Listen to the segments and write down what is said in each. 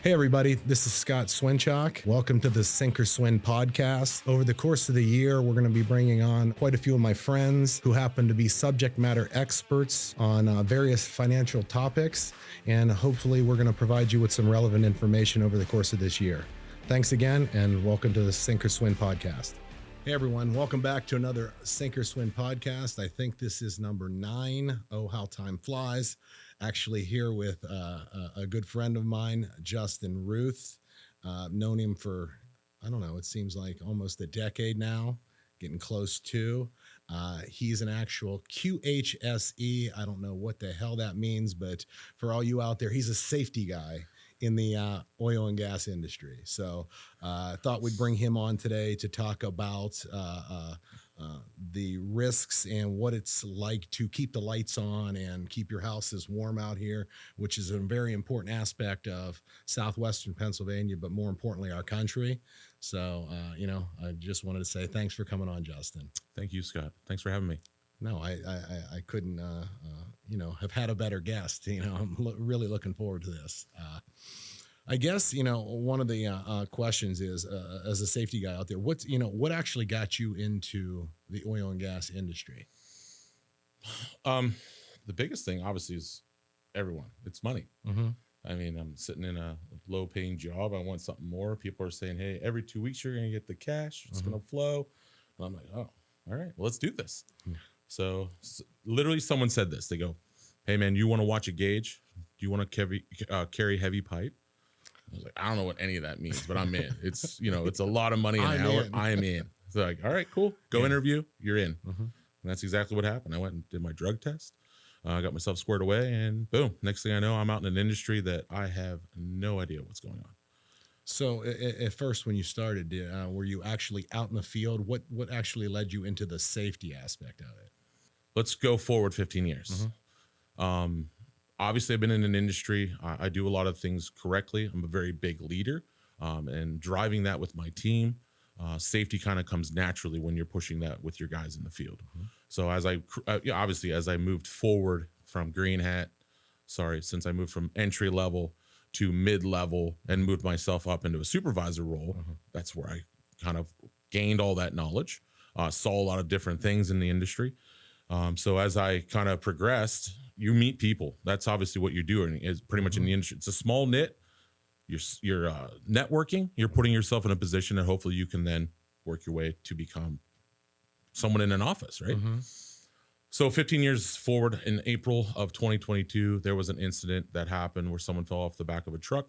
Hey everybody, this is Scott Swinchock. Welcome to the Sink or Swin podcast. Over the course of the year, we're going to be bringing on quite a few of my friends who happen to be subject matter experts on various financial topics, and hopefully we're going to provide you with some relevant information over the course of this year. Thanks again, and welcome to the Sink or Swin podcast. Hey everyone, welcome back to another Sink or Swin podcast. I think this is number 9. Oh, how time flies. Actually here with a good friend of mine, Justin Ruth. Known him for, I don't know, it seems like almost a decade now, getting close to. He's an actual QHSE. I don't know what the hell that means, but for all you out there, he's a safety guy in the oil and gas industry. So I thought we'd bring him on today to talk about the risks and what it's like to keep the lights on and keep your houses warm out here, which is a very important aspect of southwestern Pennsylvania, but more importantly, our country. So, I just wanted to say thanks for coming on, Justin. Thank you, Scott. Thanks for having me. No, I couldn't, have had a better guest. I'm really looking forward to this. I guess, one of the questions is, as a safety guy out there, what actually got you into the oil and gas industry? The biggest thing, obviously, is everyone. It's money. Mm-hmm. I mean, I'm sitting in a low-paying job. I want something more. People are saying, hey, every 2 weeks you're going to get the cash. It's going to flow. And I'm like, oh, all right, well, let's do this. Yeah. So literally someone said this. They go, hey, man, you want to watch a gauge? Do you want to carry heavy pipe? I was like, I don't know what any of that means, but I'm in. It's, it's a lot of money an hour. I am in. So like, all right, cool. Go interview. You're in. Mm-hmm. And that's exactly what happened. I went and did my drug test. I got myself squared away, and boom. Next thing I know, I'm out in an industry that I have no idea what's going on. So at first, when you started, were you actually out in the field? What actually led you into the safety aspect of it? Let's go forward 15 years. Mm-hmm. Obviously, I've been in an industry. I do a lot of things correctly. I'm a very big leader, and driving that with my team. Safety kind of comes naturally when you're pushing that with your guys in the field. Mm-hmm. So as I moved forward from since I moved from entry level to mid level and moved myself up into a supervisor role, mm-hmm. That's where I kind of gained all that knowledge, saw a lot of different things in the industry. So as I kind of progressed, you meet people. That's obviously what you're doing is pretty much in the industry. It's a small knit. You're networking. You're putting yourself in a position that hopefully you can then work your way to become someone in an office, right? Mm-hmm. So 15 years forward, in April of 2022, there was an incident that happened where someone fell off the back of a truck.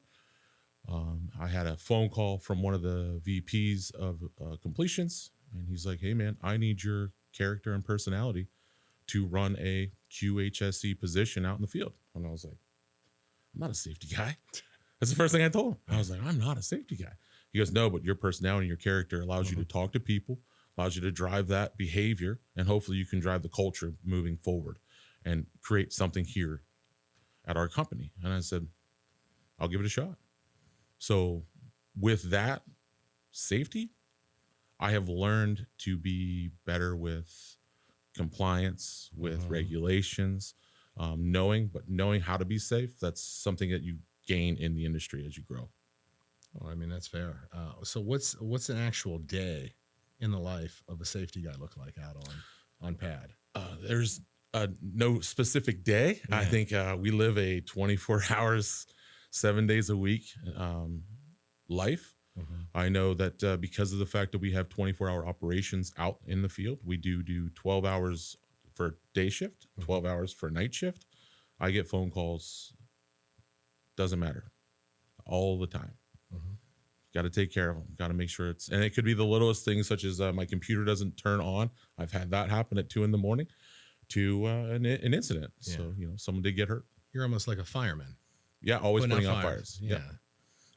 I had a phone call from one of the VPs of completions, and he's like, hey, man, I need your character and personality to run a QHSE position out in the field. And I was like, I'm not a safety guy. That's the first thing I told him. I was like, I'm not a safety guy. He goes, no, but your personality and your character allows you to talk to people, allows you to drive that behavior, and hopefully you can drive the culture moving forward and create something here at our company. And I said, I'll give it a shot. So with that safety, I have learned to be better with compliance, with regulations, knowing how to be safe. That's something that you gain in the industry as you grow. Oh, I mean, that's fair. So what's an actual day in the life of a safety guy look like out on pad? There's no specific day. Yeah. I think we live a 24 hours, 7 days a week life. Mm-hmm. I know that because of the fact that we have 24-hour operations out in the field, we do 12 hours for day shift, 12 hours for night shift. I get phone calls, doesn't matter, all the time. Mm-hmm. Got to take care of them. Got to make sure and it could be the littlest things, such as my computer doesn't turn on. I've had that happen at 2 a.m. to an incident. Yeah. So, someone did get hurt. You're almost like a fireman. Yeah, always putting out fires. Yeah.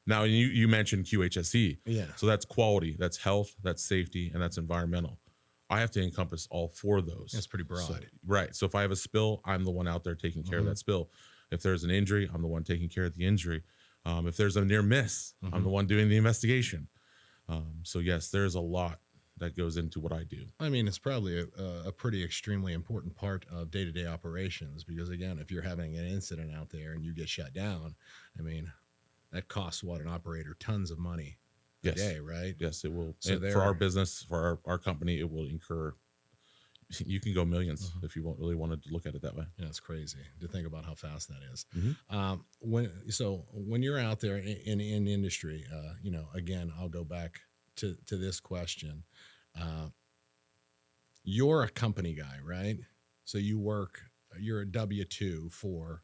Now, you mentioned QHSE. Yeah. So that's quality, that's health, that's safety, and that's environmental. I have to encompass all 4 of those. That's pretty broad. So, right. So if I have a spill, I'm the one out there taking care of that spill. If there's an injury, I'm the one taking care of the injury. If there's a near miss, I'm the one doing the investigation. So yes, there's a lot that goes into what I do. I mean, it's probably a pretty extremely important part of day-to-day operations because, again, if you're having an incident out there and you get shut down, I mean, that costs what, an operator tons of money a Yes. day, right? Yes, it will. So And for our business, for our company, it will incur. You can go millions if you really wanted to look at it that way. Yeah, it's crazy to think about how fast that is. Mm-hmm. When you're out there in industry, again, I'll go back to this question. You're a company guy, right? So you're a W-2 for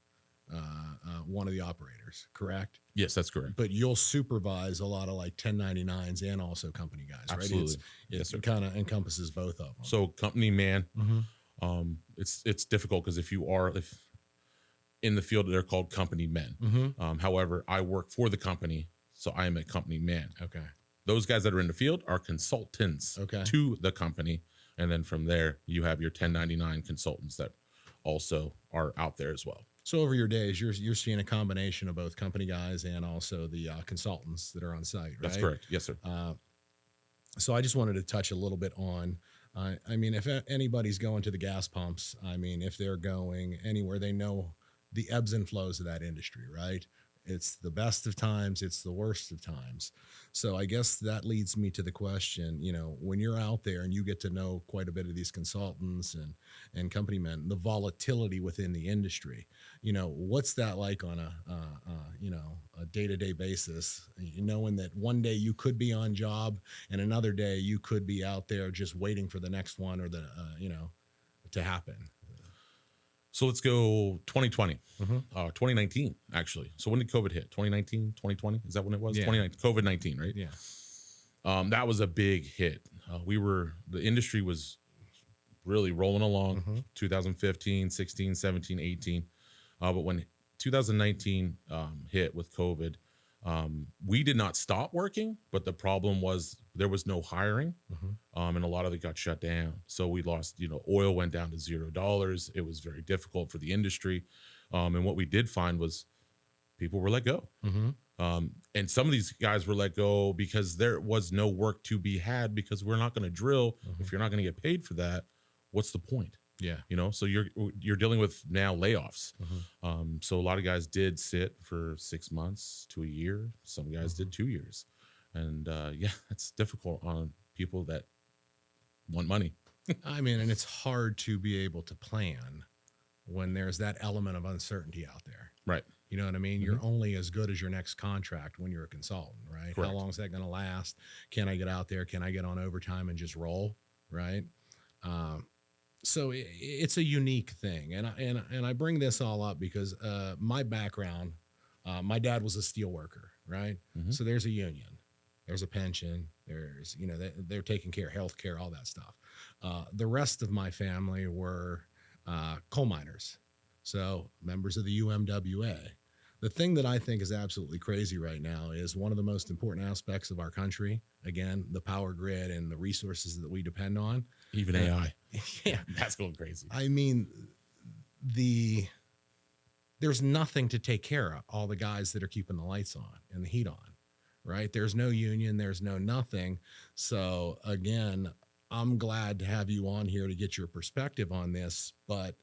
one of the operators, correct? Yes, that's correct. But you'll supervise a lot of like 1099s and also company guys, right? Absolutely. It kind of encompasses both of them. So company man, it's difficult because if in the field, they're called company men. However, I work for the company, so I am a company man. Okay. Those guys that are in the field are consultants to the company. And then from there, you have your 1099 consultants that also are out there as well. So over your days, you're seeing a combination of both company guys and also the consultants that are on site, right? That's correct. Yes, sir. So I just wanted to touch a little bit on, if anybody's going to the gas pumps, if they're going anywhere, they know the ebbs and flows of that industry, right? It's the best of times, it's the worst of times. So I guess that leads me to the question, when you're out there and you get to know quite a bit of these consultants and company men, the volatility within the industry, what's that like on a day-to-day basis, knowing that one day you could be on job and another day you could be out there just waiting for the next one or to happen. So let's go 2020, 2019, actually. So when did COVID hit? 2019, 2020? Is that when it was? Yeah. COVID-19, right? Yeah. That was a big hit. The industry was really rolling along 2015, 16, 17, 18. But when 2019 hit with COVID, we did not stop working, but the problem was there was no hiring, and a lot of it got shut down. So we lost, oil went down to $0. It was very difficult for the industry. And what we did find was people were let go. And some of these guys were let go because there was no work to be had because we're not going to drill. If you're not going to get paid for that, what's the point? Yeah. So you're dealing with now layoffs. So a lot of guys did sit for 6 months to a year. Some guys did 2 years. And it's difficult on people that want money. And it's hard to be able to plan when there's that element of uncertainty out there. Right. You know what I mean? You're only as good as your next contract when you're a consultant, right? Correct. How long is that going to last? Can I get out there? Can I get on overtime and just roll? Right. So it's a unique thing. And I bring this all up because my background, my dad was a steel worker, right? So there's a union, there's a pension, there's, they're taking care of healthcare, all that stuff. The rest of my family were coal miners. So members of the UMWA. The thing that I think is absolutely crazy right now is one of the most important aspects of our country, again, the power grid and the resources that we depend on. Even AI. Yeah. That's going crazy. There's nothing to take care of all the guys that are keeping the lights on and the heat on, right? There's no union, there's no nothing. So again, I'm glad to have you on here to get your perspective on this, but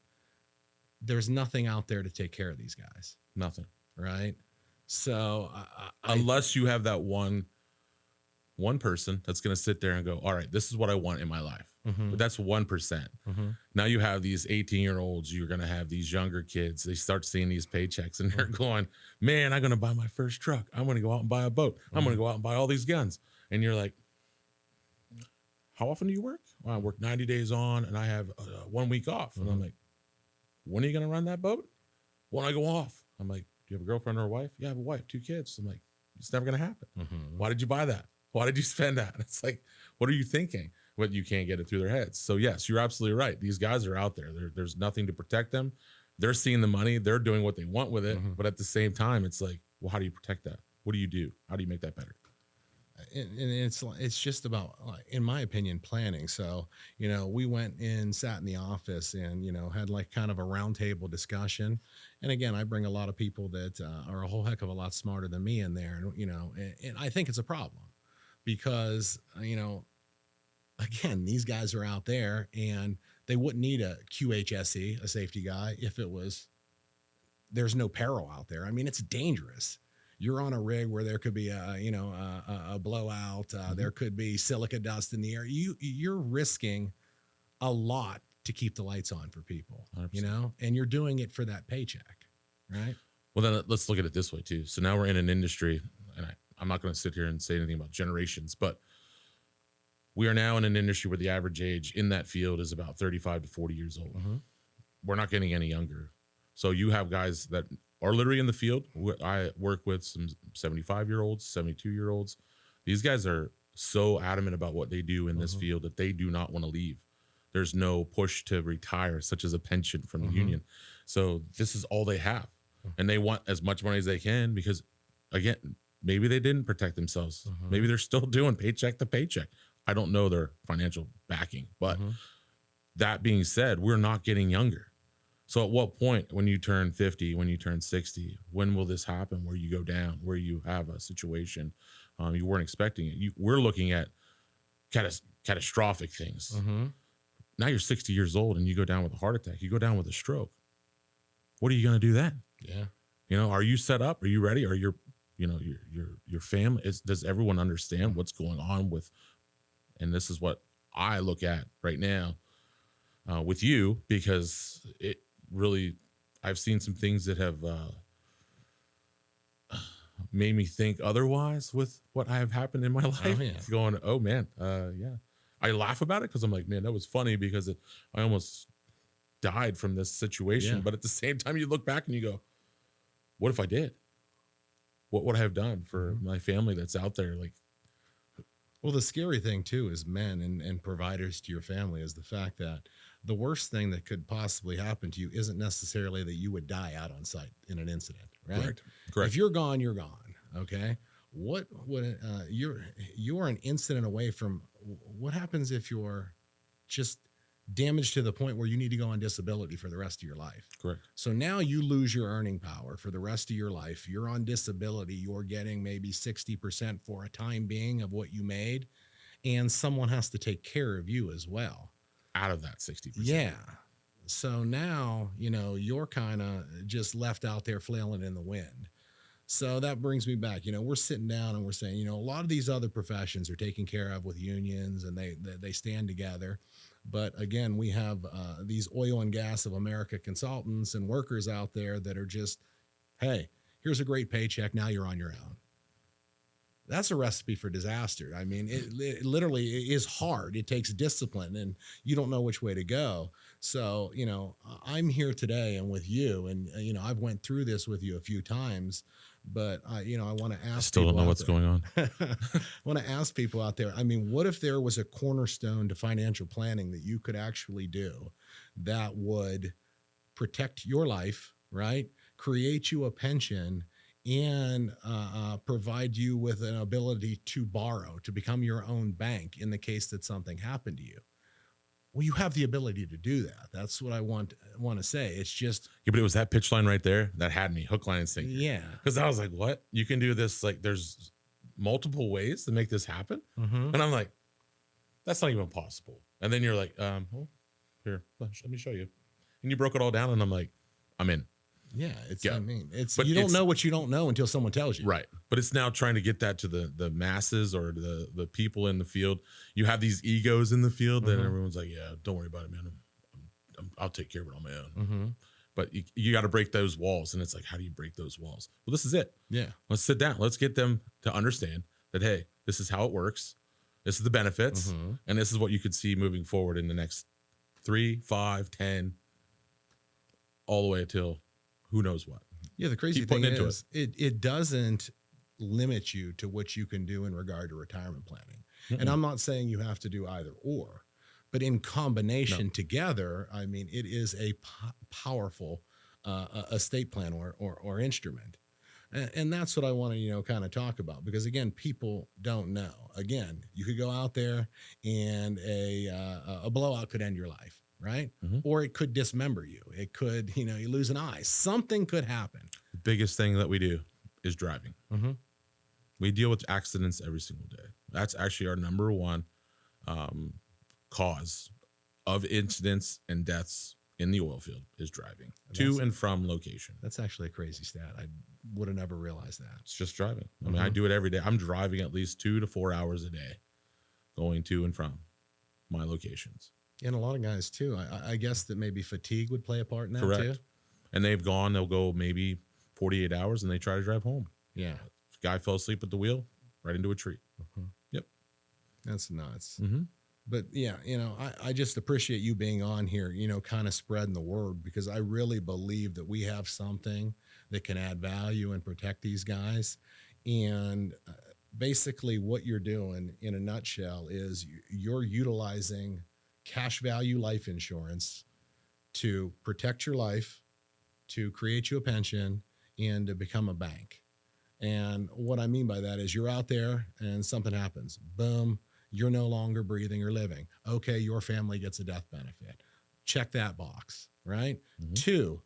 there's nothing out there to take care of these guys. Nothing. Right. So unless you have that one person that's going to sit there and go, all right, this is what I want in my life. But that's 1%. Now you have these 18-year-olds, you're going to have these younger kids. They start seeing these paychecks and they're going, man, I'm going to buy my first truck. I'm going to go out and buy a boat. I'm going to go out and buy all these guns. And you're like, how often do you work? Well, I work 90 days on and I have 1 week off. And I'm like, when are you going to run that boat? When I go off. I'm like, do you have a girlfriend or a wife? Yeah, I have a wife, 2 kids. I'm like, it's never going to happen. Why did you buy that? Why did you spend that? It's like, what are you thinking? But you can't get it through their heads. So yes, you're absolutely right. These guys are out there. There's nothing to protect them. They're seeing the money. They're doing what they want with it. But at the same time, it's like, well, how do you protect that? What do you do? How do you make that better? And it's just about, in my opinion, planning. So, we went and sat in the office and, had like kind of a roundtable discussion. And again, I bring a lot of people that are a whole heck of a lot smarter than me in there. And I think it's a problem because, again, these guys are out there and they wouldn't need a QHSE, a safety guy, if there's no peril out there. It's dangerous. you're on a rig where there could be a blowout. There could be silica dust in the air. You're risking a lot to keep the lights on for people, 100%. and you're doing it for that paycheck, right? Well, then let's look at it this way too. So now we're in an industry, and I'm not going to sit here and say anything about generations, but we are now in an industry where the average age in that field is about 35 to 40 years old. We're not getting any younger. So you have guys that are literally in the field. I work with some 75-year-olds, 72-year-olds. These guys are so adamant about what they do in this field that they do not want to leave. There's no push to retire, such as a pension from the union. So this is all they have. And they want as much money as they can because, again, maybe they didn't protect themselves. Maybe they're still doing paycheck to paycheck. I don't know their financial backing. But that being said, we're not getting younger. So at what point, when you turn 50, when you turn 60, when will this happen where you go down, where you have a situation you weren't expecting it? We're looking at catastrophic things. Now you're 60 years old and you go down with a heart attack. You go down with a stroke. What are you going to do then? Yeah. Are you set up? Are you ready? Are your family? Does everyone understand what's going on with? And this is what I look at right now with you, because it really, I've seen some things that have made me think otherwise with what have happened in my life. Going, oh man, yeah. I laugh about it because I'm like, man, that was funny because I almost died from this situation. But at the same time, you look back and you go, what if I did? What would I have done for my family that's out there? Like, well, the scary thing too is men and providers to your family is the fact that the worst thing that could possibly happen to you isn't necessarily that you would die out on site in an incident, right? Correct. If you're gone, you're gone. Okay. What would you're an incident away from? What happens if you're just damaged to the point where you need to go on disability for the rest of your life? Correct. So now you lose your earning power for the rest of your life. You're on disability. You're getting maybe 60% for a time being of what you made, and someone has to take care of you as well. Out of that 60%. Yeah. So now, you're kind of just left out there flailing in the wind. So that brings me back, we're sitting down and we're saying, a lot of these other professions are taken care of with unions and they stand together. But again, we have these oil and gas of America consultants and workers out there that are just, hey, here's a great paycheck. Now you're on your own. That's a recipe for disaster. I mean, it literally is hard. It takes discipline and you don't know which way to go. So, I'm here today and with you and, I've went through this with you a few times, but I want to ask. I still don't know what's going on. I want to ask people out there. I mean, what if there was a cornerstone to financial planning that you could actually do that would protect your life, right? Create you a pension and provide you with an ability to borrow, to become your own bank in the case that something happened to you. Well, you have the ability to do that. That's what I want to say. It's just... Yeah, but it was that pitch line right there that had me hook, line, and sinker. Yeah. Because I was like, what? You can do this? Like, there's multiple ways to make this happen? And I'm like, that's not even possible. And then you're like, well, here, let me show you. And you broke it all down, and I'm like, I'm in. Yeah, But you don't know what you don't know until someone tells you. Right. But it's now trying to get that to the masses or the people in the field. You have these egos in the field that everyone's like, yeah, don't worry about it, man. I'll take care of it on my own. But you got to break those walls. And it's like, how do you break those walls? Well, this is it. Yeah. Let's sit down. Let's get them to understand that, hey, this is how it works. This is the benefits. And this is what you could see moving forward in the next 3, 5, 10, all the way until who knows what. Yeah, the crazy thing is it doesn't limit you to what you can do in regard to retirement planning. And I'm not saying you have to do either or, but in combination together, I mean, it is a powerful estate plan or instrument. And that's what I want to, kind of talk about, because again, people don't know. Again, you could go out there and a blowout could end your life. Right? Or it could dismember you. It could, you lose an eye. Something could happen. The biggest thing that we do is driving. We deal with accidents every single day. That's actually our number one cause of incidents and deaths in the oil field is driving to and from location. That's actually a crazy stat. I would have never realized that. It's just driving. I mean, I do it every day. I'm driving at least 2 to 4 hours a day going to and from my locations. And a lot of guys too. I guess that maybe fatigue would play a part in that Correct. too. And they'll go maybe 48 hours and they try to drive home. Yeah. Guy fell asleep at the wheel, right into a tree. Yep. That's nuts. But yeah, I just appreciate you being on here, kind of spreading the word, because I really believe that we have something that can add value and protect these guys. And basically what you're doing in a nutshell is you're utilizing cash value life insurance to protect your life, to create you a pension, and to become a bank. And what I mean by that is you're out there and something happens. Boom, you're no longer breathing or living. Okay, your family gets a death benefit. Check that box, right? 2,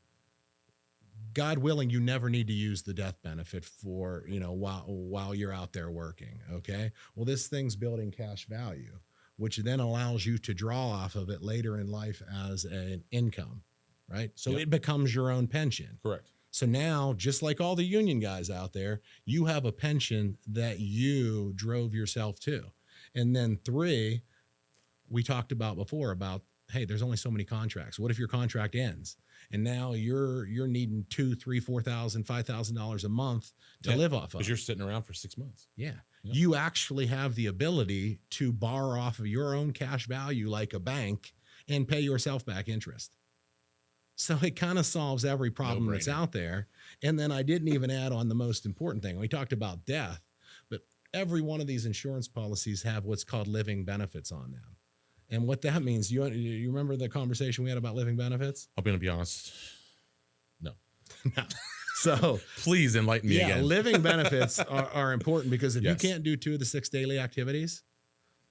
God willing, you never need to use the death benefit for, while you're out there working, okay? Well, this thing's building cash value, which then allows you to draw off of it later in life as an income, right? So it becomes your own pension. Correct. So now, just like all the union guys out there, you have a pension that you drove yourself to. And then 3, we talked about before about, hey, there's only so many contracts. What if your contract ends? And now you're needing $2,000, $3,000, $4,000, $5,000 a month to live off of. Because you're sitting around for 6 months. Yeah. You actually have the ability to borrow off of your own cash value like a bank and pay yourself back interest. So it kind of solves every problem that's out there. And then I didn't even add on the most important thing. We talked about death, but every one of these insurance policies have what's called living benefits on them. And what that means, you remember the conversation we had about living benefits? I'm going to be honest. No. No. So please enlighten me again. Living benefits are important because if you can't do 2 of the 6 daily activities,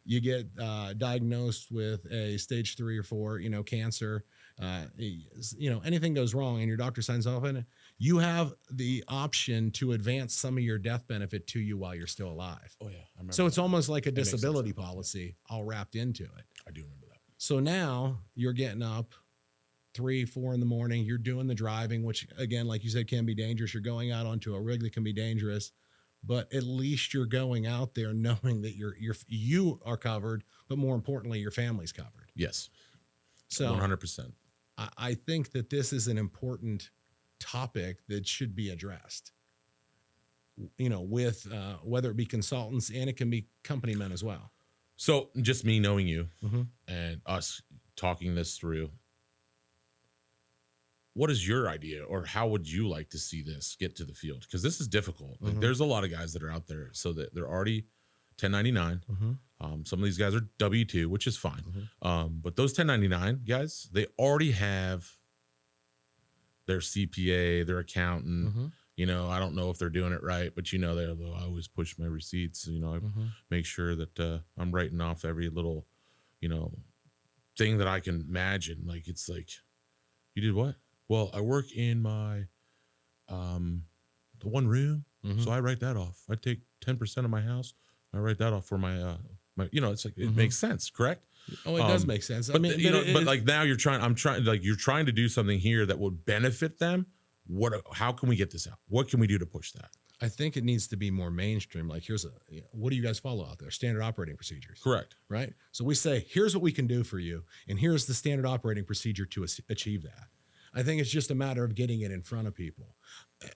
you get diagnosed with a stage 3 or 4, cancer, anything goes wrong and your doctor signs off on it, you have the option to advance some of your death benefit to you while you're still alive. Oh yeah. I remember So it's almost like a disability policy all wrapped into it. I do remember that. So now you're getting up 3, 4 in the morning, you're doing the driving, which again, like you said, can be dangerous. You're going out onto a rig that can be dangerous. But at least you're going out there knowing that you are covered, but more importantly, your family's covered. Yes. So 100%. I think that this is an important topic that should be addressed, with whether it be consultants and it can be company men as well. So just me knowing you and us talking this through, what is your idea or how would you like to see this get to the field? Because this is difficult. Like, there's a lot of guys that are out there so that they're already 1099. Some of these guys are W-2, which is fine. But those 1099 guys, they already have their CPA, their accountant. I don't know if they're doing it right, but I always push my receipts. I make sure that I'm writing off every little, thing that I can imagine. Like, it's like, you did what? Well, I work in my, the one room. So I write that off. I take 10% of my house. I write that off for my, it's like, it makes sense. Correct. Oh, it does make sense. But, but like now you're trying to do something here that would benefit them. How can we get this out? What can we do to push that? I think it needs to be more mainstream. Like, what do you guys follow out there? Standard operating procedures. Correct. Right. So we say, here's what we can do for you. And here's the standard operating procedure to achieve that. I think it's just a matter of getting it in front of people.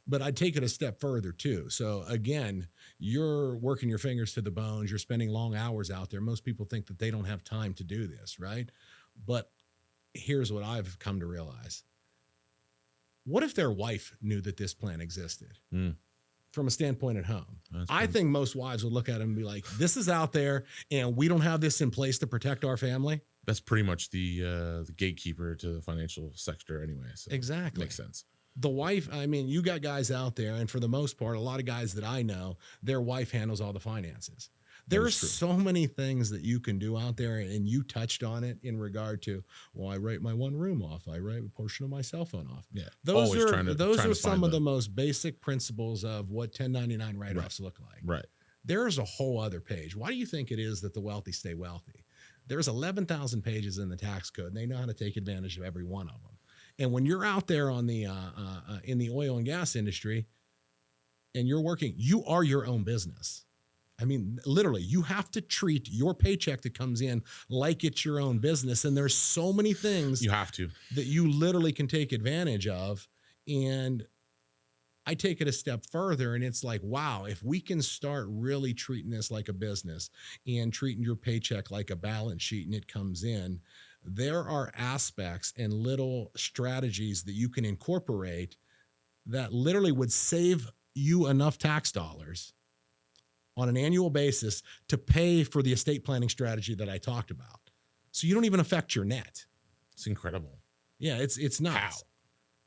But I'd take it a step further too. So again, you're working your fingers to the bones. You're spending long hours out there. Most people think that they don't have time to do this, right? But here's what I've come to realize. What if their wife knew that this plan existed? From a standpoint at home. I think most wives would look at it and be like, this is out there and we don't have this in place to protect our family. That's pretty much the gatekeeper to the financial sector anyway. So exactly. Makes sense. The wife, you got guys out there, and for the most part, a lot of guys that I know, their wife handles all the finances. There's so many things that you can do out there, and you touched on it in regard to, well, I write my one room off. I write a portion of my cell phone off. Yeah. Those are some of the most basic principles of what 1099 write-offs look like. Right. There's a whole other page. Why do you think it is that the wealthy stay wealthy? There's 11,000 pages in the tax code, and they know how to take advantage of every one of them. And when you're out there on the in the oil and gas industry and you're working, you are your own business. I mean, literally, you have to treat your paycheck that comes in like it's your own business. And there's so many things You have to. that you literally can take advantage of. And I take it a step further, and it's like, wow, if we can start really treating this like a business and treating your paycheck like a balance sheet and it comes in, there are aspects and little strategies that you can incorporate that literally would save you enough tax dollars on an annual basis to pay for the estate planning strategy that I talked about. So you don't even affect your net. It's incredible. Yeah, it's nuts. How?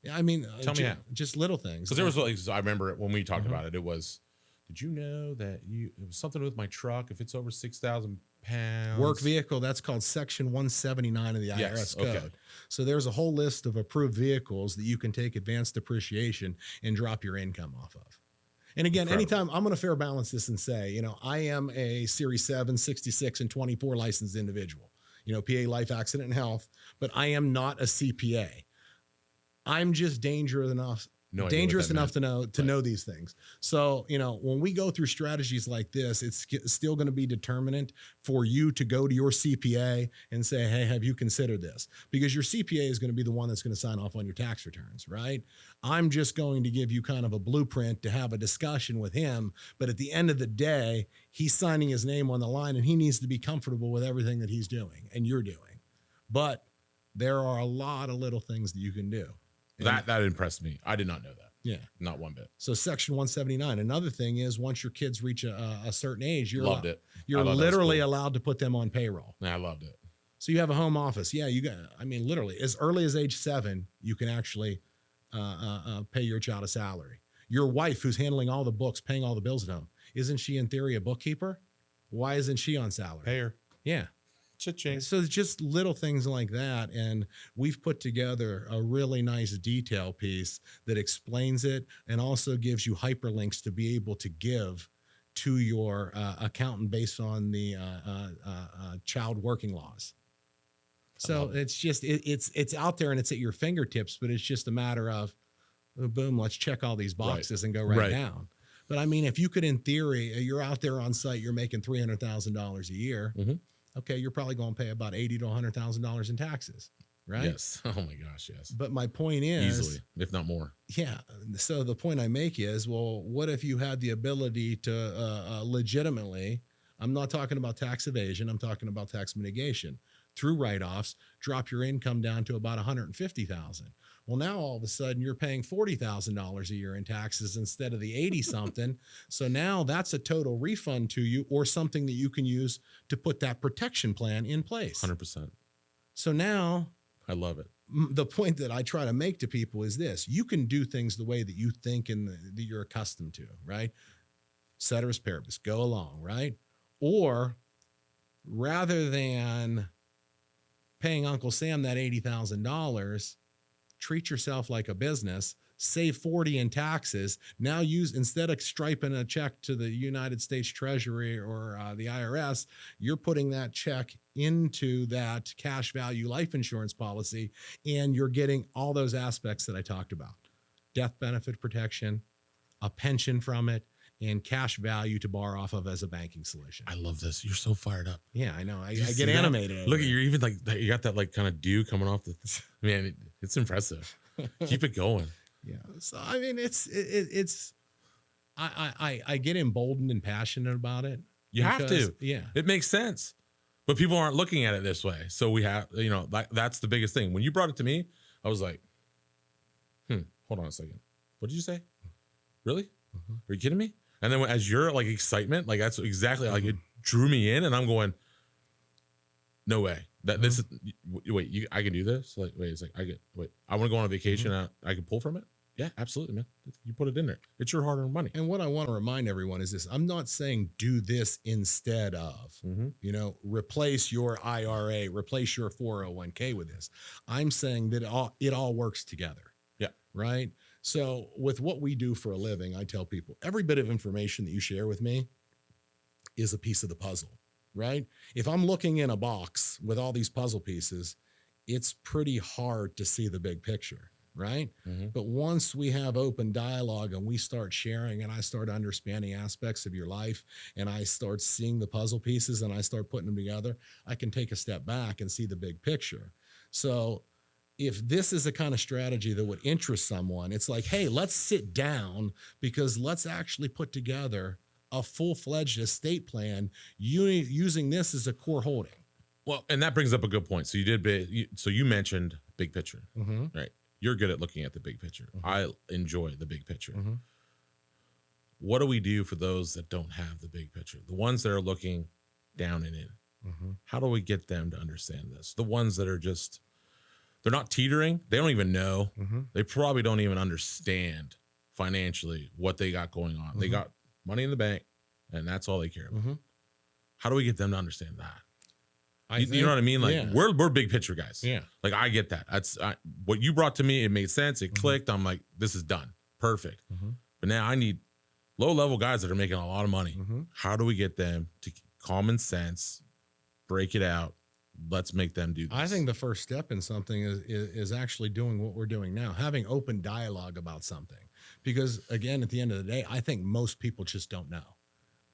Yeah, I mean, Tell me how. just little things. Because there was, like, I remember when we talked about it, it was, did you know that it was something with my truck, if it's over 6,000 pounds. Work vehicle, that's called Section 179 of the IRS Yes, code. okay. So there's a whole list of approved vehicles that you can take advanced depreciation and drop your income off of. And again, anytime I'm going to fair balance this and say, you know, I am a Series 7, 66, and 24 licensed individual, you know, PA Life, Accident, and Health, but I am not a CPA. I'm just dangerous enough to know these things. So, you know, when we go through strategies like this, it's still going to be determinant for you to go to your CPA and say, hey, have you considered this? Because your CPA is going to be the one that's going to sign off on your tax returns, right? I'm just going to give you kind of a blueprint to have a discussion with him. But at the end of the day, he's signing his name on the line and he needs to be comfortable with everything that he's doing and you're doing. But there are a lot of little things that you can do. That impressed me. I did not know that. Yeah. Not one bit. So Section 179. Another thing is once your kids reach a certain age, you're literally allowed to put them on payroll. I loved it. So you have a home office. Yeah, literally as early as age 7, you can actually pay your child a salary. Your wife, who's handling all the books, paying all the bills at home, isn't she in theory a bookkeeper? Why isn't she on salary? Pay her. Yeah. Cha-ching. So it's just little things like that. And we've put together a really nice detail piece that explains it and also gives you hyperlinks to be able to give to your accountant based on the child working laws. So it's just, it's out there and it's at your fingertips, but it's just a matter of, boom, let's check all these boxes and go right down. But I mean, if you could, in theory, you're out there on site, you're making $300,000 a year. Mm-hmm. Okay, you're probably going to pay about $80,000 to $100,000 in taxes, right? Yes. Oh my gosh, yes. But my point is, easily, if not more. Yeah. So the point I make is, well, what if you had the ability to legitimately? I'm not talking about tax evasion. I'm talking about tax mitigation through write-offs. Drop your income down to about $150,000. Well, now all of a sudden you're paying $40,000 a year in taxes instead of the 80 something. So now that's a total refund to you or something that you can use to put that protection plan in place. 100%. So now I love it. The point that I try to make to people is this: you can do things the way that you think and that you're accustomed to, right? Ceteris paribus, go along, right? Or rather than paying Uncle Sam that $80,000, treat yourself like a business, save 40 in taxes. Now use, instead of striping a check to the United States Treasury or the IRS, you're putting that check into that cash value life insurance policy, and you're getting all those aspects that I talked about: death benefit protection, a pension from it, and cash value to borrow off of as a banking solution. I love this. You're so fired up. Yeah, I know. I get animated. Look at you. Even like you got that like kind of dew coming off the, man, it's impressive. Keep it going. Yeah. So, I mean, I get emboldened and passionate about it. You have to. Yeah. It makes sense, but people aren't looking at it this way. So we have, that's the biggest thing. When you brought it to me, I was like, hold on a second. What did you say? Really? Are you kidding me? And then as your like excitement, like that's exactly like it drew me in, and I'm going, no way. That this is wait, I can do this? Like wait, it's like I want to go on a vacation. I can pull from it. Yeah, absolutely, man. You put it in there. It's your hard-earned money. And what I want to remind everyone is this: I'm not saying do this instead of, replace your IRA, replace your 401k with this. I'm saying that it all works together. Yeah. Right. So with what we do for a living, I tell people every bit of information that you share with me is a piece of the puzzle, right? If I'm looking in a box with all these puzzle pieces it's pretty hard to see the big picture, right? Mm-hmm. But once we have open dialogue and we start sharing and I start understanding aspects of your life and I start seeing the puzzle pieces and I start putting them together, I can take a step back and see the big picture. So if this is a kind of strategy that would interest someone, it's like, hey, let's sit down because let's actually put together a full-fledged estate plan using this as a core holding. Well, and that brings up a good point. So you mentioned big picture, right? You're good at looking at the big picture. I enjoy the big picture. What do we do for those that don't have the big picture? The ones that are looking down and in. How do we get them to understand this? The ones that are just, they're not teetering. They don't even know. They probably don't even understand financially what they got going on. They got money in the bank and that's all they care about. How do we get them to understand that? You know what I mean? Like we're big picture guys. Yeah. Like I get that. That's what you brought to me. It made sense. It clicked. I'm like, this is done. Perfect. But now I need low level guys that are making a lot of money. How do we get them to common sense, break it out? Let's make them do this. I think the first step in something is actually doing what we're doing now, having open dialogue about something. Because again, at the end of the day, I think most people just don't know.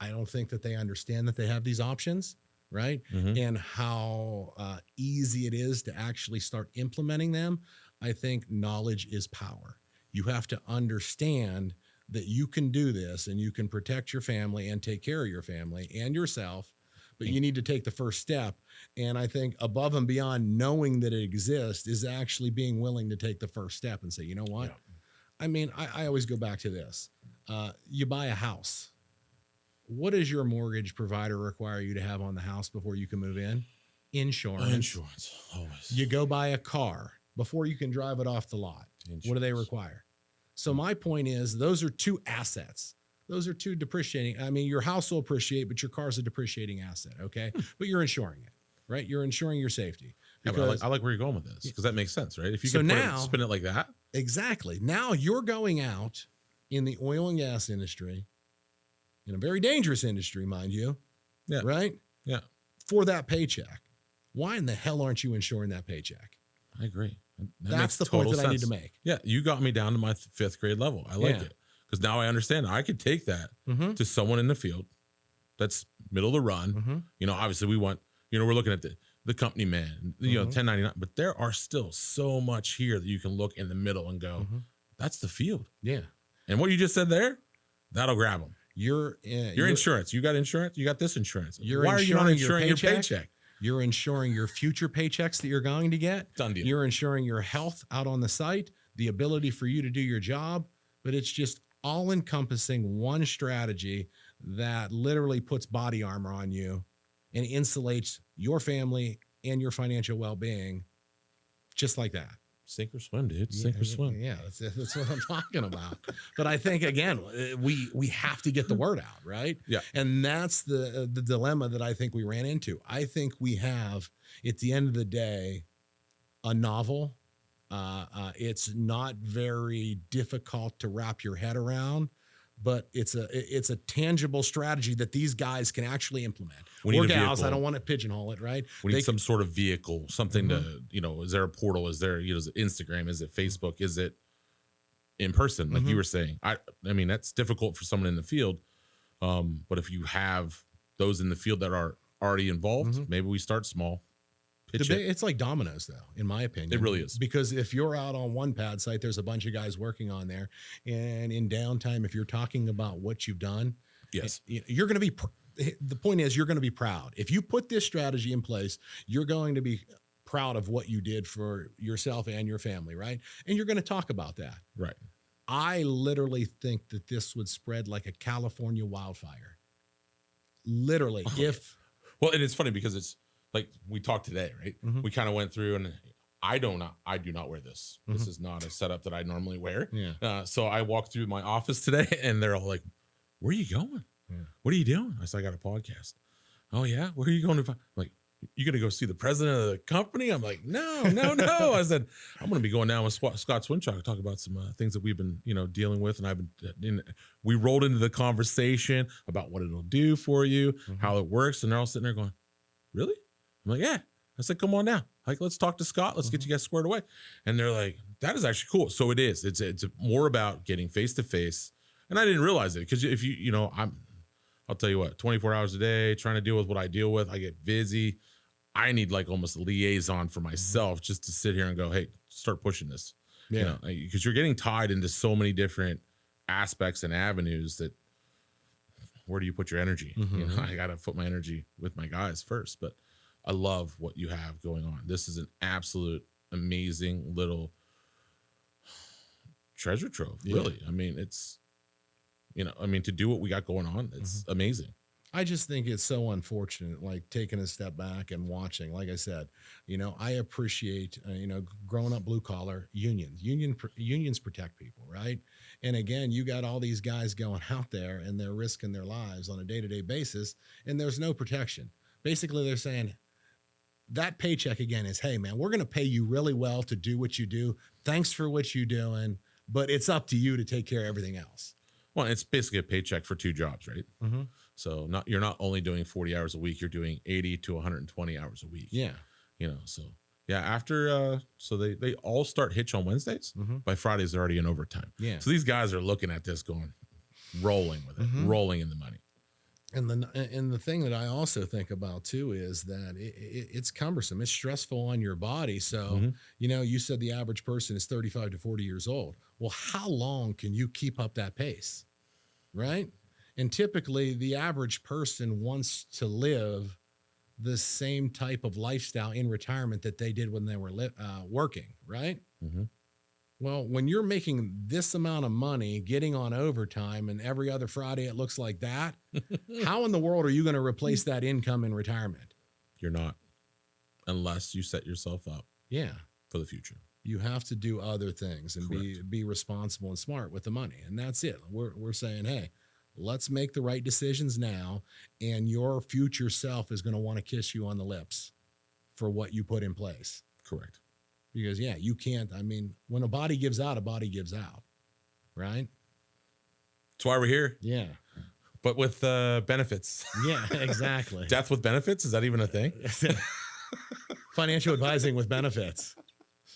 I don't think that they understand that they have these options. Right. And how easy it is to actually start implementing them. I think knowledge is power. You have to understand that you can do this and you can protect your family and take care of your family and yourself, but you need to take the first step. And I think above and beyond knowing that it exists is actually being willing to take the first step and say, you know what? I mean, I always go back to this. You buy a house. What does your mortgage provider require you to have on the house before you can move in? Insurance. Insurance, always. You go buy a car before you can drive it off the lot. Insurance. What do they require? So my point is, those are two assets. Those are two depreciating. I mean, your house will appreciate, but your car's a depreciating asset, okay? But you're insuring it, right? You're insuring your safety. Because I like where you're going with this, because that makes sense, right? If you can spin it like that. Exactly. Now you're going out in the oil and gas industry, in a very dangerous industry, mind you. Yeah. Right? Yeah. For that paycheck. Why in the hell aren't you insuring that paycheck? I agree. That's the point that I need to make. Yeah. You got me down to my 5th grade level. I like it. Because now I understand I could take that to someone in the field that's middle of the run. You know, obviously we want, you know, we're looking at the company man, you know, 1099, but there are still so much here that you can look in the middle and go, that's the field. Yeah. And what you just said there, that'll grab them. Your insurance. You got insurance. You got this insurance. Why are you not insuring your paycheck? You're insuring your future paychecks that you're going to get. Done deal. You're insuring your health out on the site, the ability for you to do your job. But it's just all encompassing one strategy that literally puts body armor on you and insulates your family and your financial well-being just like that. Sink or swim, dude. Sink or swim. Yeah, that's what I'm talking about. But I think, again, we have to get the word out, right? Yeah. And that's the dilemma that I think we ran into. I think we have, at the end of the day, a novel. It's not very difficult to wrap your head around, but it's a tangible strategy that these guys can actually implement. Or gals, I don't want to pigeonhole it, right? We need some sort of vehicle, something to, you know, is there a portal? Is there, you know, is it Instagram? Is it Facebook? Is it in person? Like you were saying, I mean, that's difficult for someone in the field. But if you have those in the field that are already involved, maybe we start small. It's like dominoes, though, in my opinion. It really is. Because if you're out on one pad site, there's a bunch of guys working on there. And in downtime, if you're talking about what you've done, yes, you're going to be, the point is you're going to be proud. If you put this strategy in place, you're going to be proud of what you did for yourself and your family, right? And you're going to talk about that. Right. I literally think that this would spread like a California wildfire. Literally. Well, and it's funny because it's, like we talked today, right? We kind of went through, and I do not wear this. This is not a setup that I normally wear. Yeah. So I walked through my office today, and they're all like, "Where are you going? What are you doing?" I said, "I got a podcast." "Oh yeah, where are you going to?" I'm like, "You gonna go see the president of the company?" I'm like, "No." I said, "I'm gonna be going down with Scott Swinchock to talk about some things that we've been, you know, dealing with." And we rolled into the conversation about what it'll do for you, how it works, and they're all sitting there going, "Really?" I'm like, "Yeah." I said, come on now. Like, let's talk to Scott. Let's get you guys squared away. And they're like, that is actually cool. So it is. It's more about getting face to face. And I didn't realize it because if I'll tell you what, 24 hours a day, trying to deal with what I deal with. I get busy. I need like almost a liaison for myself just to sit here and go, hey, start pushing this. Yeah. Because you're getting tied into so many different aspects and avenues that where do you put your energy? I got to put my energy with my guys first, but I love what you have going on. This is an absolute amazing little treasure trove, really. I mean, it's, to do what we got going on, it's amazing. I just think it's so unfortunate, like taking a step back and watching. Like I said, I appreciate, growing up blue collar unions protect people, right? And again, you got all these guys going out there and they're risking their lives on a day-to-day basis, and there's no protection. Basically, they're saying that paycheck again is, hey man, we're going to pay you really well to do what you do. Thanks for what you're doing, but it's up to you to take care of everything else. Well, it's basically a paycheck for 2 jobs, right? So you're not only doing 40 hours a week, you're doing 80 to 120 hours a week. Yeah. After, so they all start hitch on Wednesdays. By Fridays, they're already in overtime. Yeah. So these guys are looking at this going, rolling with it, rolling in the money. And the thing that I also think about too is that it's cumbersome. It's stressful on your body. So, you said the average person is 35 to 40 years old. Well, how long can you keep up that pace? Right? And typically the average person wants to live the same type of lifestyle in retirement that they did when they were working. Right? Well, when you're making this amount of money, getting on overtime, and every other Friday it looks like that, how in the world are you going to replace that income in retirement? You're not, unless you set yourself up for the future. You have to do other things and be responsible and smart with the money. And that's it. We're saying, hey, let's make the right decisions now, and your future self is going to want to kiss you on the lips for what you put in place. Correct. Because, you can't, when a body gives out, right? That's why we're here. Yeah. But with benefits. Yeah, exactly. Death with benefits, is that even a thing? Financial advising with benefits.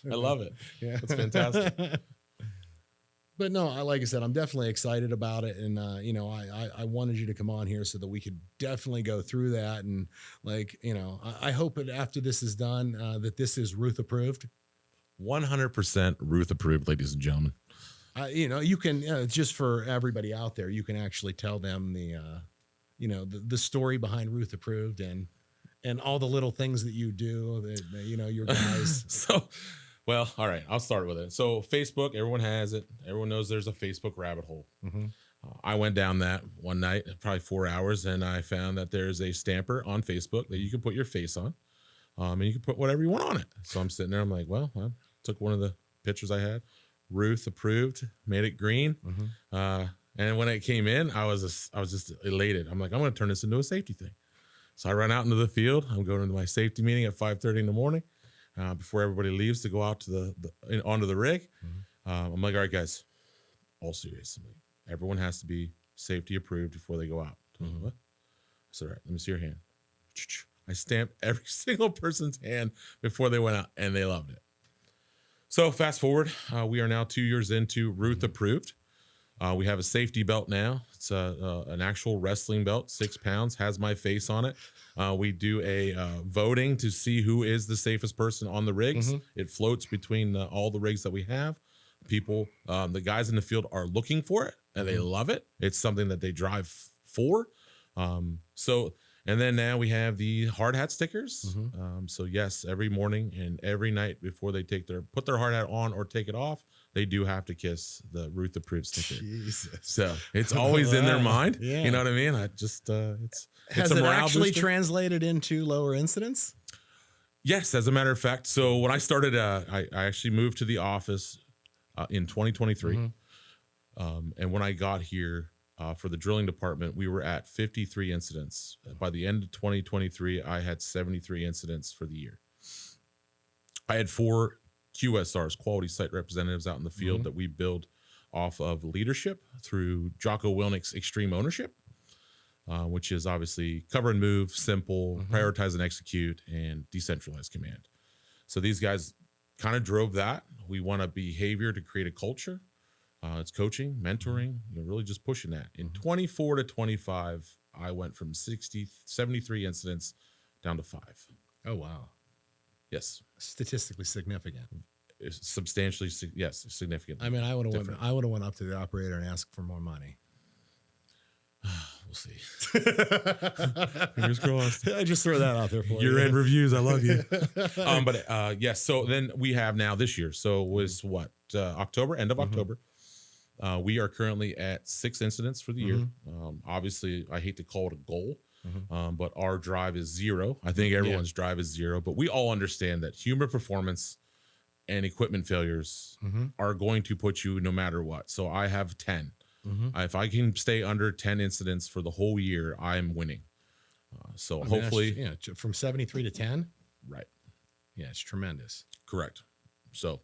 I love it. Yeah. That's fantastic. But no, like I said, I'm definitely excited about it. And, I wanted you to come on here so that we could definitely go through that. And I hope that after this is done, that this is Ruth approved. 100% Ruth approved, ladies and gentlemen. You can, just for everybody out there, you can actually tell them the story behind Ruth approved and all the little things that you do that, your guys. Well, all right, I'll start with it. So Facebook, everyone has it. Everyone knows there's a Facebook rabbit hole. I went down that one night, probably 4 hours, and I found that there's a stamper on Facebook that you can put your face on, and you can put whatever you want on it. So I'm sitting there, I'm like, well, I took one of the pictures I had, Ruth approved, made it green, and when it came in, I was just elated. I'm like, I'm going to turn this into a safety thing. So I run out into the field. I'm going to my safety meeting at 5:30 in the morning. Before everybody leaves to go out to onto the rig. I'm like, all right, guys, all serious. I'm like, everyone has to be safety approved before they go out. What? I said, all right, let me see your hand. I stamped every single person's hand before they went out, and they loved it. So fast forward, we are now 2 years into Ruth approved. We have a safety belt now. It's an actual wrestling belt, 6 pounds, has my face on it. We do a voting to see who is the safest person on the rigs. It floats between all the rigs that we have. People, the guys in the field are looking for it, and they love it. It's something that they drive for. And then now we have the hard hat stickers. So yes, every morning and every night before they put their hard hat on or take it off, they do have to kiss the Ruth approved sticker. Jesus. So it's always in their mind. Yeah. You know what I mean? It's Has a it morale actually booster. translated into lower incidents? Yes, as a matter of fact. So when I started, I actually moved to the office in 2023. And when I got here for the drilling department, we were at 53 incidents. By the end of 2023, I had 73 incidents for the year. I had 4 QSRs, quality site representatives, out in the field that we build off of leadership through Jocko Willnick's extreme ownership. which is obviously cover and move, simple, prioritize and execute, and decentralized command. So these guys kind of drove that. We want a behavior to create a culture. It's coaching, mentoring, really just pushing that. In 24 to 25, I went from 73 incidents down to 5. Oh, wow. Yes. Statistically significant. It's substantially, yes, significant. I mean, I would have went up to the operator and asked for more money. We'll see. Fingers crossed. I just throw that out there for you. Year-end reviews. I love you. Yes. So then we have now this year. So it was what? October, end of October. We are currently at 6 incidents for the year. Obviously, I hate to call it a goal, but our drive is 0. I think everyone's drive is 0, but we all understand that human performance and equipment failures are going to put you no matter what. So I have 10. If I can stay under 10 incidents for the whole year, I'm winning. So hopefully, from 73 to 10. Right. Yeah, it's tremendous. Correct. So,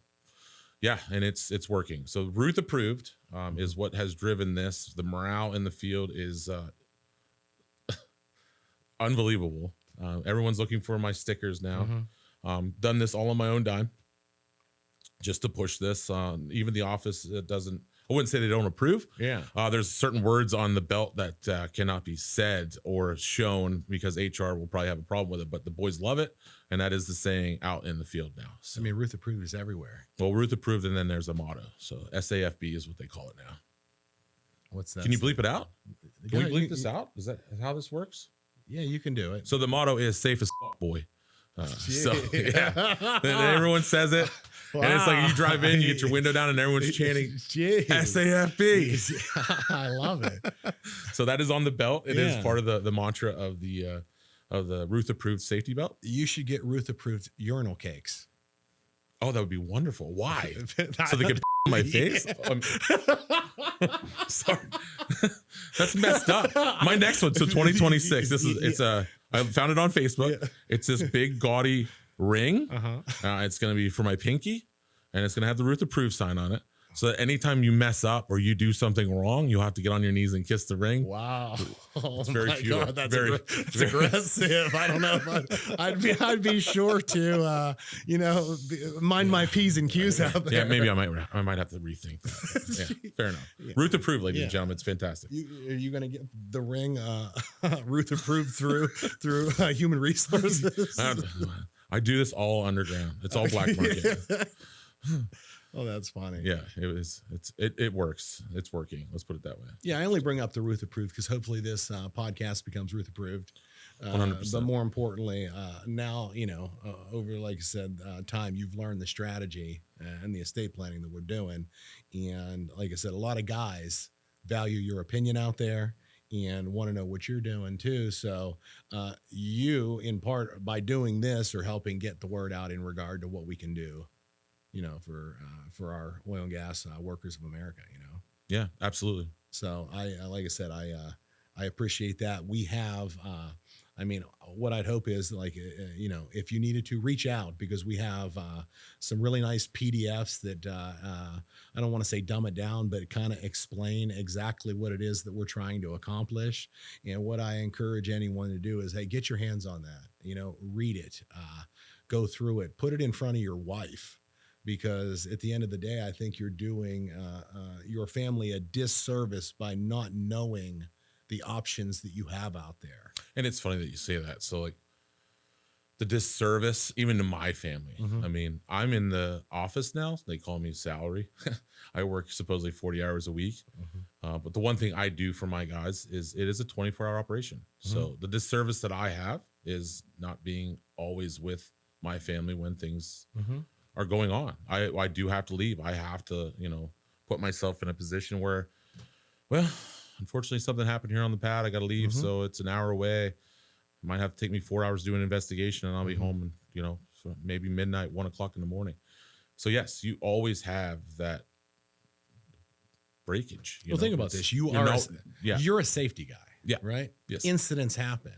yeah, and it's working. So Ruth approved is what has driven this. The morale in the field is unbelievable. Everyone's looking for my stickers now. Done this all on my own dime, just to push this. Even the office doesn't. I wouldn't say they don't approve. Yeah. There's certain words on the belt that cannot be said or shown because HR will probably have a problem with it, but the boys love it. And that is the saying out in the field now. So, I mean, Ruth approved is everywhere. Well, Ruth approved, and then there's a motto. So SAFB is what they call it now. What's that? Can you bleep it out? Can we bleep this out? Is that how this works? Yeah, you can do it. So the motto is safe as fuck, boy. So yeah, then everyone says it. Wow. And it's like you drive in, you get your window down, and everyone's chanting SAFB. I love it. So that is on the belt. It is part of the mantra of the Ruth approved safety belt. You should get Ruth approved urinal cakes. Oh, that would be wonderful. Why? So they could on my face? Sorry. That's messed up. My next one, so 2026. I found it on Facebook. Yeah. It's this big gaudy ring. It's going to be for my pinky, and it's going to have the Ruth approved sign on it. So that anytime you mess up or you do something wrong, you'll have to get on your knees and kiss the ring. Wow. It's very few. That's aggressive. I don't know if I'd be sure to, mind my P's and Q's out there. Yeah, maybe I might have to rethink that. Yeah, fair enough. Yeah. Ruth approved, ladies and gentlemen. It's fantastic. Are you going to get the ring Ruth approved through human resources? I do this all underground. It's all black market. Oh, that's funny. Yeah, it works. It's working. Let's put it that way. Yeah, I only bring up the Ruth approved because hopefully this podcast becomes Ruth approved. 100%. But more importantly, now, over, like I said, time, you've learned the strategy and the estate planning that we're doing. And like I said, a lot of guys value your opinion out there and want to know what you're doing too. So you, in part, by doing this, are helping get the word out in regard to what we can do, for our oil and gas workers of America, Yeah, absolutely. So like I said, I appreciate that. We have, what I'd hope is if you needed to reach out, because we have some really nice PDFs that I don't want to say dumb it down, but kind of explain exactly what it is that we're trying to accomplish. And what I encourage anyone to do is, hey, get your hands on that, read it, go through it, put it in front of your wife. Because at the end of the day, I think you're doing your family a disservice by not knowing the options that you have out there. And it's funny that you say that. So, like, the disservice, even to my family. I mean, I'm in the office now. They call me salary. I work supposedly 40 hours a week. But the one thing I do for my guys is it is a 24-hour operation. So the disservice that I have is not being always with my family when things are going on. I do have to leave. I have to, put myself in a position where, well, unfortunately something happened here on the pad. I got to leave. So it's an hour away. It might have to take me 4 hours to do an investigation, and I'll be home, so maybe midnight, 1 o'clock in the morning. So yes, you always have that breakage. Well, think about this. You're a safety guy. Yeah. Right? Yes. Incidents happen.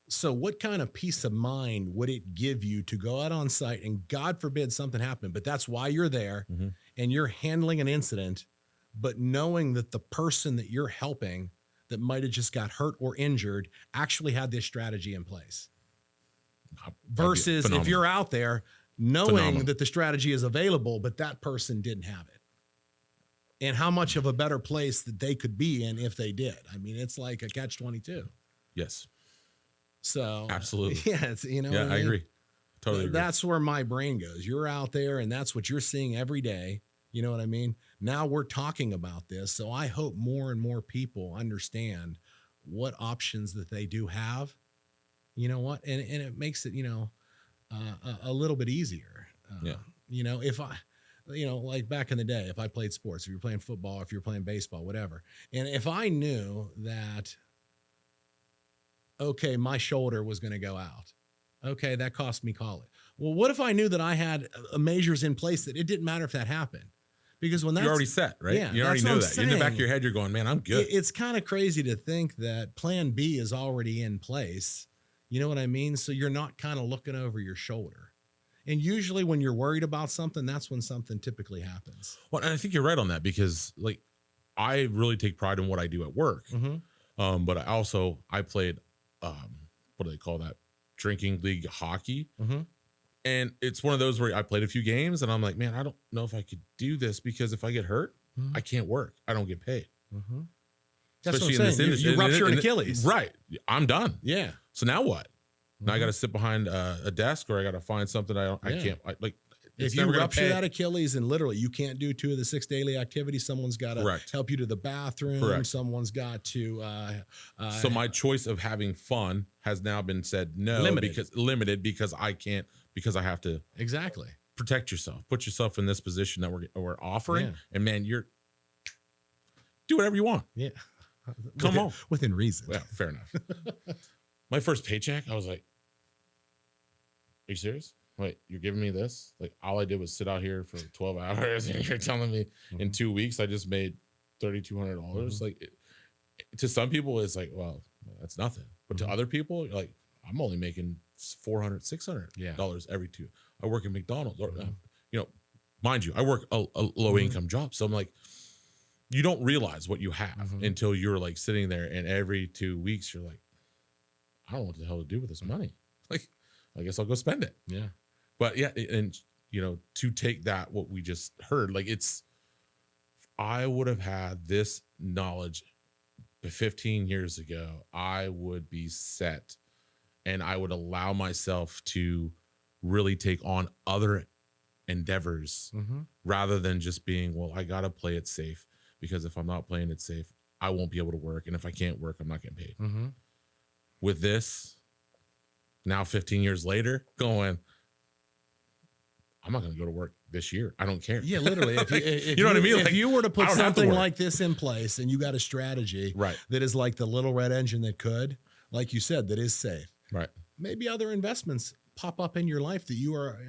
So what kind of peace of mind would it give you to go out on site and God forbid something happened, but that's why you're there and you're handling an incident, but knowing that the person that you're helping, that might have just got hurt or injured actually had this strategy in place? Versus if you're out there knowing that the strategy is available, but that person didn't have it. And how much of a better place that they could be in if they did. I mean, it's like a catch-22. Yes. So absolutely. Yeah, it's, you know. Yeah, I agree. Totally agree. That's where my brain goes. You're out there and that's what you're seeing every day. You know what I mean? Now we're talking about this. So I hope more and more people understand what options that they do have. You know what? And it makes it, a little bit easier. You know, if I, like back in the day, if I played sports, if you're playing football, if you're playing baseball, whatever. And if I knew that, okay, my shoulder was going to go out. Okay, that cost me college. Well, what if I knew that I had measures in place that it didn't matter if that happened? Because when that's you're already set, right? Yeah, you already know that. In the back of your head, you're going, man, I'm good. It's kind of crazy to think that plan B is already in place. You know what I mean? So you're not kind of looking over your shoulder. And usually when you're worried about something, that's when something typically happens. Well, and I think you're right on that because like I really take pride in what I do at work. But I played, what do they call that? Drinking league hockey. And it's one of those where I played a few games and I'm like, man, I don't know if I could do this because if I get hurt, I can't work. I don't get paid. That's especially what I'm saying. You rupture an Achilles. Right. I'm done. Yeah. So now what? Now I got to sit behind a desk or I got to find something I can't like. If you rupture that Achilles and literally you can't do 2 of the 6 daily activities, someone's got to help you to the bathroom. Correct. Someone's got to. So my choice of having fun has now been said no limited because I can't because I have to protect yourself, put yourself in this position that we're offering, and man, do whatever you want. Yeah, come on within reason. Yeah, fair enough. My first paycheck, I was like, "Are you serious? Wait, you're giving me this? Like all I did was sit out here for 12 hours and you're telling me in 2 weeks I just made $3,200. Like to some people it's like, well, that's nothing. But to other people, you're like, I'm only making $400, $600 every 2. I work at McDonald's or, mind you, I work a low income job. So I'm like, you don't realize what you have until you're like sitting there and every 2 weeks you're like, I don't know what the hell to do with this money. Like, I guess I'll go spend it. Yeah. But yeah, and to take that, what we just heard, like I would have had this knowledge 15 years ago, I would be set and I would allow myself to really take on other endeavors rather than just being, well, I got to play it safe because if I'm not playing it safe, I won't be able to work. And if I can't work, I'm not getting paid. With this, now 15 years later, going, I'm not going to go to work this year. I don't care. Yeah, literally. If you know what I mean? If you were to put something like this in place and you got a strategy that is like the little red engine that could, like you said, that is safe. Right. Maybe other investments pop up in your life that you are,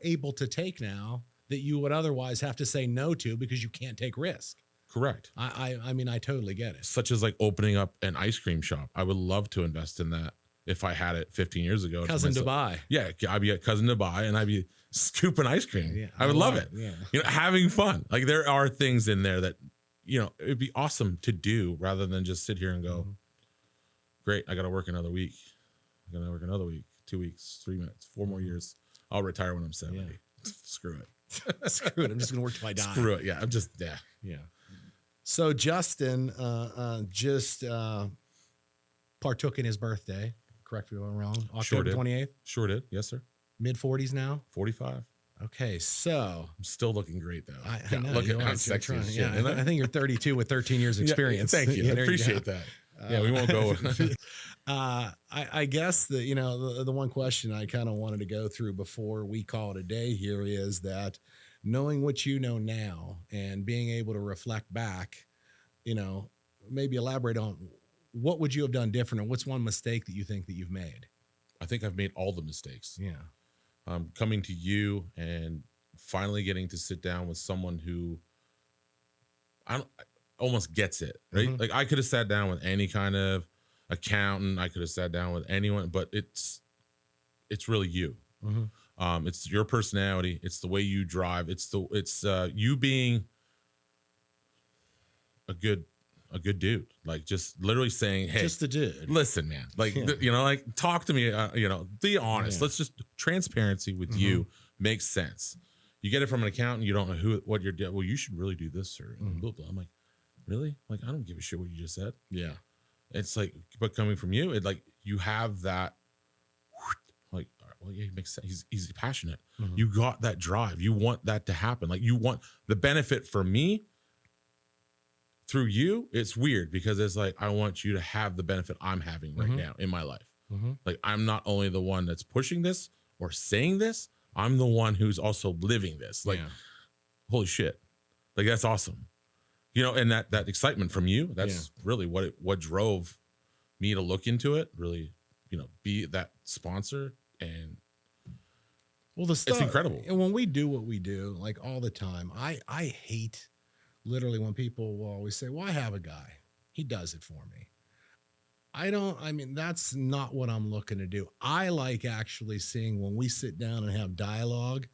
able to take now that you would otherwise have to say no to because you can't take risk. Correct. I mean, I totally get it. Such as like opening up an ice cream shop. I would love to invest in that. If I had it 15 years ago. Cousin Dubai. Yeah, I'd be at Cousin Dubai and I'd be scooping ice cream. Yeah, I would love it. Yeah. Having fun. Like there are things in there that, it'd be awesome to do rather than just sit here and go, great, I got to work another week. I got to work another week, 2 weeks, 3 months, 4 more years. I'll retire when I'm 70. Yeah. Screw it. Screw it. I'm just going to work till I die. Screw it. Yeah. Yeah. So Justin just partook in his birthday. Correct me if I'm wrong. October 28th? Sure did. Yes, sir. Mid-40s now? 45. Okay, so. I'm still looking great, though. I know. Look at sexy as shit. Yeah, I think you're 32 with 13 years experience. Yeah, thank you. I appreciate that. Yeah, we won't go. I guess the one question I kind of wanted to go through before we call it a day here is that knowing what you know now and being able to reflect back, maybe elaborate on what would you have done different, or what's one mistake that you think that you've made? I think I've made all the mistakes. Yeah. Coming to you and finally getting to sit down with someone who almost gets it, right? Like I could have sat down with any kind of accountant. I could have sat down with anyone, but it's really you. It's your personality. It's the way you drive. It's you being a good a good dude, like just literally saying, hey, Just a dude. listen, man, like, like talk to me, be honest. Yeah. Let's just transparency with you makes sense. You get it from an accountant, you don't know what you're doing. Well, you should really do this, sir. Blah, blah. I'm like, really? Like, I don't give a shit what you just said. Yeah. It's like, but coming from you, it like you have that, like, well, yeah, he makes sense. He's passionate. You got that drive. You want that to happen. Like, you want the benefit for me through you. It's weird because it's like, I want you to have the benefit I'm having right now in my life. Like, I'm not only the one that's pushing this or saying this, I'm the one who's also living this. Like, holy shit. Like, that's awesome. And that excitement from you, that's really what drove me to look into it, really, be that sponsor. And well, it's incredible. And when we do what we do, like all the time, I hate literally when people will always say, well, I have a guy, he does it for me. That's not what I'm looking to do. I like actually seeing when we sit down and have dialogue,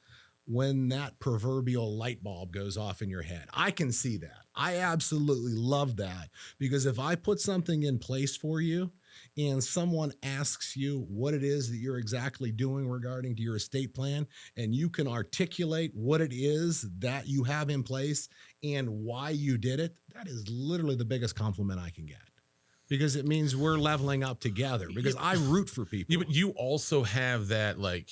when that proverbial light bulb goes off in your head. I can see that. I absolutely love that, because if I put something in place for you and someone asks you what it is that you're exactly doing regarding to your estate plan, and you can articulate what it is that you have in place and why you did it, that is literally the biggest compliment I can get, because it means we're leveling up together, because I root for people. Yeah, but you also have that, like,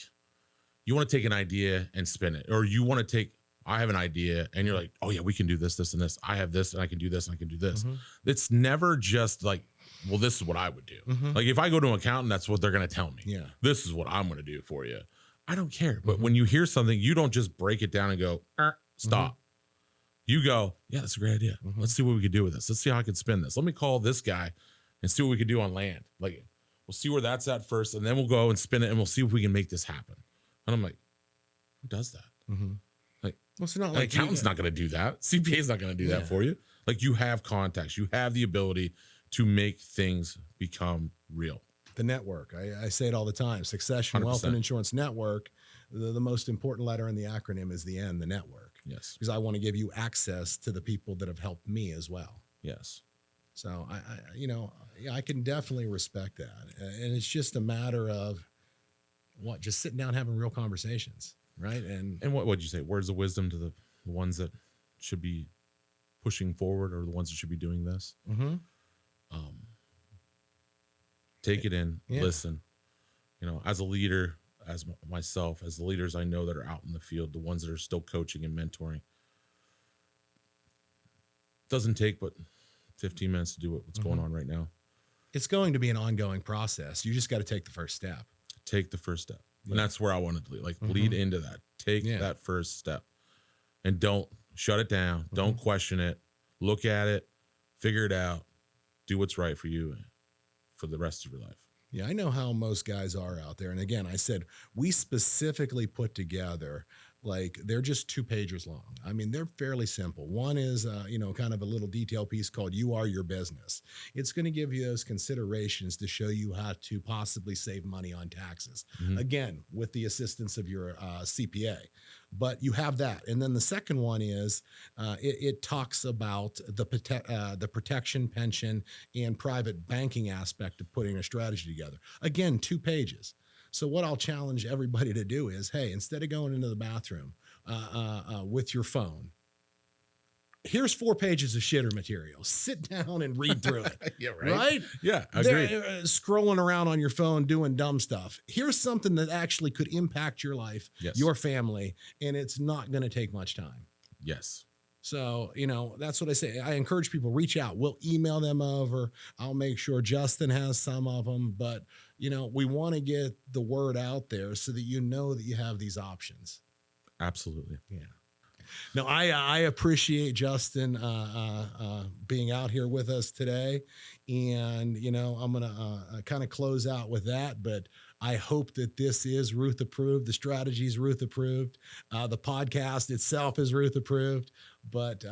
you want to take an idea and spin it, or you want to I have an idea and you're like, oh yeah, we can do this, this, and this. I have this and I can do this and I can do this. It's never just like, well, this is what I would do. Like, if I go to an accountant, that's what they're going to tell me. Yeah. This is what I'm going to do for you. I don't care. But when you hear something, you don't just break it down and go, stop. You go, yeah, that's a great idea. Let's see what we can do with this. Let's see how I can spin this. Let me call this guy and see what we can do on land. Like, we'll see where that's at first, and then we'll go and spin it, and we'll see if we can make this happen. And I'm like, who does that? Like, well, it's not an like accountant's not going to do that. CPA is not going to do that for you. Like, you have contacts. You have the ability to make things become real. The network. I say it all the time. Succession, 100%. Wealth, and Insurance Network. The most important letter in the acronym is the N, the network. Yes. Because I want to give you access to the people that have helped me as well. Yes. So I can definitely respect that. And it's just a matter of just sitting down having real conversations, right? And what would you say? Where's the wisdom to the ones that should be pushing forward, or the ones that should be doing this? Take it in, listen. As a leader, as myself, as the leaders I know that are out in the field, the ones that are still coaching and mentoring, doesn't take but 15 minutes to do what's going on right now. It's going to be an ongoing process. You just got to take the first step. Take the first step. And that's where I wanted to lead into that. Take that first step, and don't shut it down. Don't question it. Look at it, figure it out, do what's right for you for the rest of your life. Yeah, I know how most guys are out there. And again, I said, we specifically put together, they're just 2 pages long. I mean, they're fairly simple. One is, kind of a little detail piece called You Are Your Business. It's going to give you those considerations to show you how to possibly save money on taxes. Again, with the assistance of your CPA. But you have that. And then the second one is, it talks about the protection, pension, and private banking aspect of putting a strategy together. Again, 2 pages. So what I'll challenge everybody to do is, hey, instead of going into the bathroom with your phone, here's 4 pages of shitter material. Sit down and read through it. Yeah, right. Right? Yeah, I agree. Scrolling around on your phone doing dumb stuff. Here's something that actually could impact your life, your family, and it's not going to take much time. Yes. So, that's what I say. I encourage people, reach out. We'll email them over. I'll make sure Justin has some of them. But, we want to get the word out there so that that you have these options. Absolutely. Yeah. No, I appreciate Justin being out here with us today. And, I'm going to kind of close out with that. But I hope that this is Ruth approved. The strategy is Ruth approved. The podcast itself is Ruth approved. But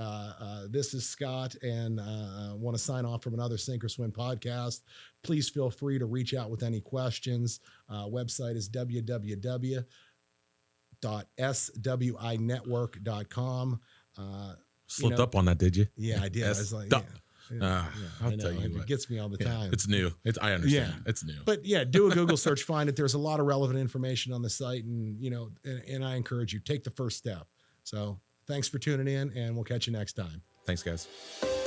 this is Scott, and I want to sign off from another Sink or Swin podcast. Please feel free to reach out with any questions. Website is www.swinetwork.com. Slipped up on that, did you? Yeah, I did. I was like, I'll tell you what. It gets me all the Yeah, time. it's new. I understand. It's new. But yeah, do a Google search, find it. There's a lot of relevant information on the site, and and I encourage you, take the first step. So thanks for tuning in, and we'll catch you next time. Thanks, guys.